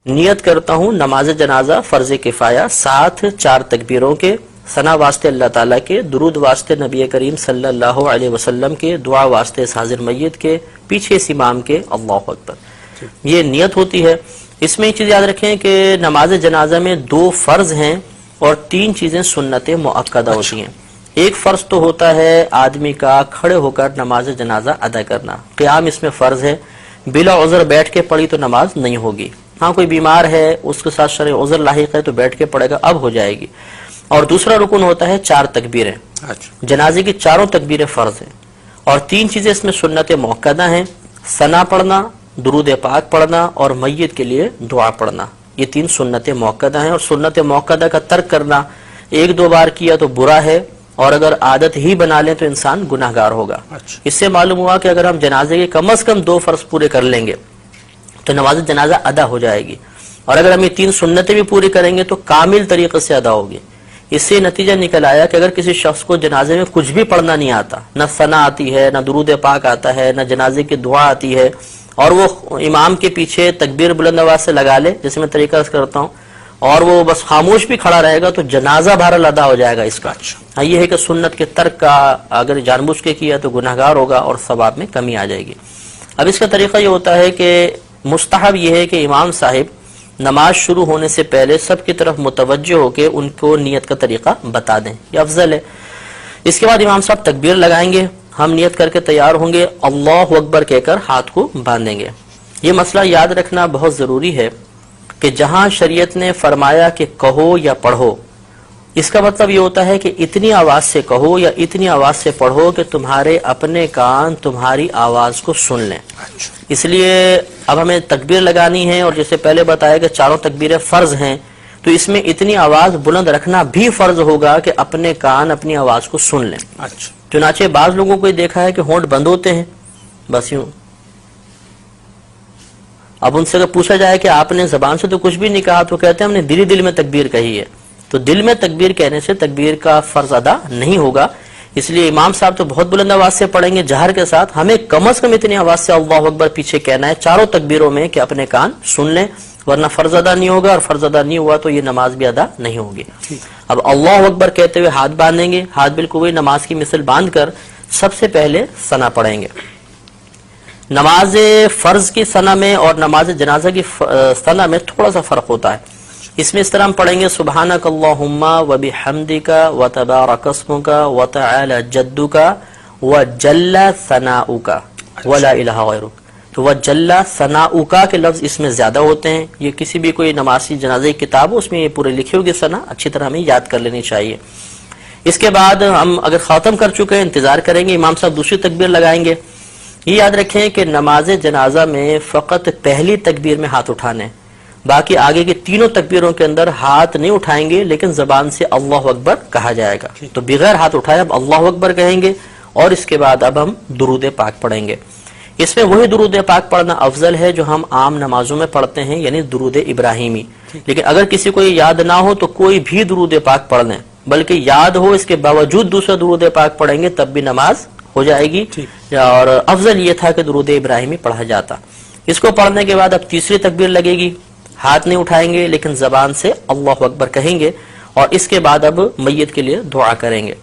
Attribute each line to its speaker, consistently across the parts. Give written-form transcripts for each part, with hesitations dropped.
Speaker 1: نیت کرتا ہوں نماز جنازہ فرض کفایہ، ساتھ 4 تکبیروں کے، ثنا واسطے اللہ تعالیٰ کے، درود واسطے نبی کریم صلی اللہ علیہ وسلم کے، دعا واسطے اس حاضر میت کے، پیچھے اس امام کے، اللہ اکبر، یہ نیت ہوتی ہے۔ اس میں ایک چیز یاد رکھیں کہ نماز جنازہ میں 2 فرض ہیں اور 3 چیزیں سنت مؤکدہ ہوتی ہیں۔ ایک فرض تو ہوتا ہے آدمی کا کھڑے ہو کر نماز جنازہ ادا کرنا، قیام اس میں فرض ہے، بلا عذر بیٹھ کے پڑھی تو نماز نہیں ہوگی، ہاں کوئی بیمار ہے اس کے ساتھ شرعی عذر لاحق ہے تو بیٹھ کے پڑھے گا، اب ہو جائے گی۔ اور دوسرا رکن ہوتا ہے 4 تکبیریں، جنازے کی 4 تکبیریں فرض ہیں، اور 3 چیزیں اس میں سنت مؤکدہ ہیں، ثنا پڑھنا، درود پاک پڑھنا اور میت کے لیے دعا پڑھنا، یہ 3 سنت مؤکدہ ہیں۔ اور سنت مؤکدہ کا ترک کرنا 1-2 بار کیا تو برا ہے، اور اگر عادت ہی بنا لیں تو انسان گناہگار ہوگا۔ اس سے معلوم ہوا کہ اگر ہم جنازے کے کم از کم 2 فرض پورے کر لیں گے تو نماز جنازہ ادا ہو جائے گی، اور اگر ہم یہ 3 سنتیں بھی پوری کریں گے تو کامل طریقے سے ادا ہوگی۔ اس سے نتیجہ نکل آیا کہ اگر کسی شخص کو جنازے میں کچھ بھی پڑھنا نہیں آتا، نہ ثنا آتی ہے، نہ درود پاک آتا ہے، نہ جنازے کی دعا آتی ہے، اور وہ امام کے پیچھے تکبیر بلند آواز سے لگا لے جیسے میں طریقہ کرتا ہوں، اور وہ بس خاموش بھی کھڑا رہے گا تو جنازہ بہرحال ادا ہو جائے گا اس کا۔ ہاں یہ ہے کہ سنت کے ترک کا اگر جان بوجھ کے کیا تو گناہگار ہوگا اور ثواب میں کمی آ جائے گی۔ اب اس کا طریقہ یہ ہوتا ہے کہ مستحب یہ ہے کہ امام صاحب نماز شروع ہونے سے پہلے سب کی طرف متوجہ ہو کے ان کو نیت کا طریقہ بتا دیں، یہ افضل ہے۔ اس کے بعد امام صاحب تکبیر لگائیں گے، ہم نیت کر کے تیار ہوں گے، اللہ اکبر کہہ کر ہاتھ کو باندھیں گے۔ یہ مسئلہ یاد رکھنا بہت ضروری ہے کہ جہاں شریعت نے فرمایا کہ کہو یا پڑھو، اس کا مطلب یہ ہوتا ہے کہ اتنی آواز سے کہو یا اتنی آواز سے پڑھو کہ تمہارے اپنے کان تمہاری آواز کو سن لیں۔ اس لیے اب ہمیں تکبیر لگانی ہے، اور جیسے پہلے بتایا کہ 4 تکبیریں فرض ہیں، تو اس میں اتنی آواز بلند رکھنا بھی فرض ہوگا کہ اپنے کان اپنی آواز کو سن لیں۔ چنانچہ بعض لوگوں کو یہ دیکھا ہے کہ ہونٹ بند ہوتے ہیں، بس یوں۔ اب ان سے اگر پوچھا جائے کہ آپ نے زبان سے تو کچھ بھی نہیں کہا، تو کہتے ہیں ہم نے دل ہی دل میں تکبیر کہی ہے۔ تو دل میں تکبیر کہنے سے تکبیر کا فرض ادا نہیں ہوگا، اس لیے امام صاحب تو بہت بلند آواز سے پڑھیں گے جہر کے ساتھ، ہمیں کم از کم اتنی آواز سے اللہ اکبر پیچھے کہنا ہے 4 تکبیروں میں کہ اپنے کان سن لیں، ورنہ فرض ادا نہیں ہوگا، اور فرض ادا نہیں ہوا تو یہ نماز بھی ادا نہیں ہوگی۔ اب اللہ اکبر کہتے ہوئے ہاتھ باندھیں گے، ہاتھ بالکل وہی نماز کی مثل باندھ کر سب سے پہلے ثنا پڑھیں گے۔ نماز فرض کی ثنا میں اور نماز جنازہ کی ثنا میں تھوڑا سا فرق ہوتا ہے۔ اس میں اس طرح ہم پڑھیں گے سبحانک اللہم وبحمدک وتبارک اسمک وتعالی جدک وجل ثناؤک ولا الہ غیرک۔ تو وجل ثناؤک کے لفظ اس میں زیادہ ہوتے ہیں، یہ کسی بھی کوئی نمازی جنازے کی کتاب ہو اس میں یہ پورے لکھے ہوگی ثنا، اچھی طرح ہمیں یاد کر لینی چاہیے۔ اس کے بعد ہم اگر ختم کر چکے ہیں انتظار کریں گے، امام صاحب دوسری تکبیر لگائیں گے۔ یہ یاد رکھیں کہ نماز جنازہ میں فقط پہلی تکبیر میں ہاتھ اٹھانے، باقی آگے کی 3 تکبیروں کے اندر ہاتھ نہیں اٹھائیں گے، لیکن زبان سے اللہ اکبر کہا جائے گا۔ تو بغیر ہاتھ اٹھائے اب اللہ اکبر کہیں گے، اور اس کے بعد اب ہم درود پاک پڑھیں گے۔ اس میں وہی درود پاک پڑھنا افضل ہے جو ہم عام نمازوں میں پڑھتے ہیں، یعنی درود ابراہیمی۔ لیکن اگر کسی کو یہ یاد نہ ہو تو کوئی بھی درود پاک پڑھ لیں، بلکہ یاد ہو اس کے باوجود دوسرا درود پاک پڑھیں گے تب بھی نماز ہو جائے گی، اور افضل یہ تھا کہ درود ابراہیمی پڑھا جاتا۔ اس کو پڑھنے کے بعد اب تیسری تکبیر لگے گی، ہاتھ نہیں اٹھائیں گے لیکن زبان سے اللہ اکبر کہیں گے، اور اس کے بعد اب میت کے لیے دعا کریں گے۔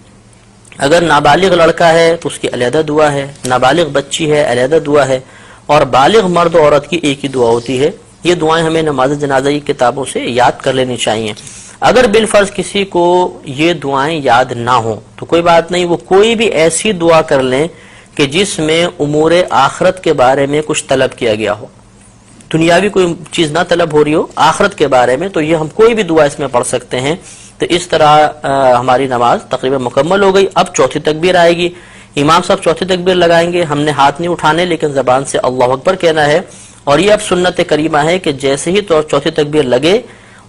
Speaker 1: اگر نابالغ لڑکا ہے تو اس کی علیحدہ دعا ہے، نابالغ بچی ہے علیحدہ دعا ہے، اور بالغ مرد و عورت کی ایک ہی دعا ہوتی ہے۔ یہ دعائیں ہمیں نماز جنازہ کی کتابوں سے یاد کر لینی چاہیے۔ اگر بالفرض کسی کو یہ دعائیں یاد نہ ہوں تو کوئی بات نہیں، وہ کوئی بھی ایسی دعا کر لیں کہ جس میں امور آخرت کے بارے میں کچھ طلب کیا گیا ہو، دنیاوی کوئی چیز نہ طلب ہو رہی ہو، آخرت کے بارے میں، تو یہ ہم کوئی بھی دعا اس میں پڑھ سکتے ہیں۔ تو اس طرح ہماری نماز تقریباً مکمل ہو گئی۔ اب چوتھی تکبیر آئے گی، امام صاحب چوتھی تکبیر لگائیں گے، ہم نے ہاتھ نہیں اٹھانے لیکن زبان سے اللہ اکبر کہنا ہے، اور یہ اب سنت کریمہ ہے کہ جیسے ہی تو چوتھی تکبیر لگے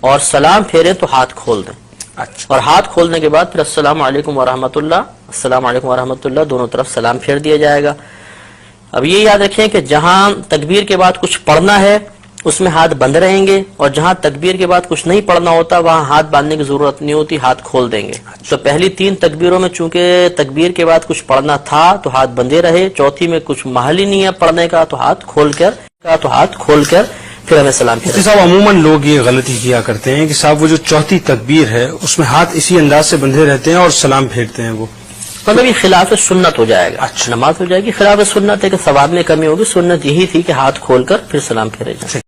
Speaker 1: اور سلام پھیریں تو ہاتھ کھول دیں، اور ہاتھ کھولنے کے بعد پھر السلام علیکم ورحمۃ اللہ، السلام علیکم ورحمۃ اللہ، دونوں طرف سلام پھیر دیا جائے گا۔ اب یہ یاد رکھیں کہ جہاں تکبیر کے بعد کچھ پڑھنا ہے اس میں ہاتھ بند رہیں گے، اور جہاں تکبیر کے بعد کچھ نہیں پڑھنا ہوتا وہاں ہاتھ باندھنے کی ضرورت نہیں ہوتی، ہاتھ کھول دیں گے۔ تو پہلی 3 تکبیروں میں چونکہ تکبیر کے بعد کچھ پڑھنا تھا تو ہاتھ بندے رہے، چوتھی میں کچھ محل ہی نہیں ہے پڑھنے کا تو ہاتھ کھول کر پھر ہمیں سلام پھیرنا
Speaker 2: مفتی صاحب عموماً لوگ یہ غلطی کیا کرتے ہیں کہ صاحب وہ جو چوتھی تکبیر ہے اس میں ہاتھ اسی انداز سے بندھے رہتے ہیں اور سلام پھیرتے ہیں وہ
Speaker 1: مطلب یہ خلاف سنت ہو جائے گا.
Speaker 2: اچھا.
Speaker 1: نماز ہو جائے گی خلاف سنت ہے کہ ثواب میں کمی ہوگی. سنت یہی تھی کہ ہاتھ کھول کر پھر سلام پھیرے جائیں.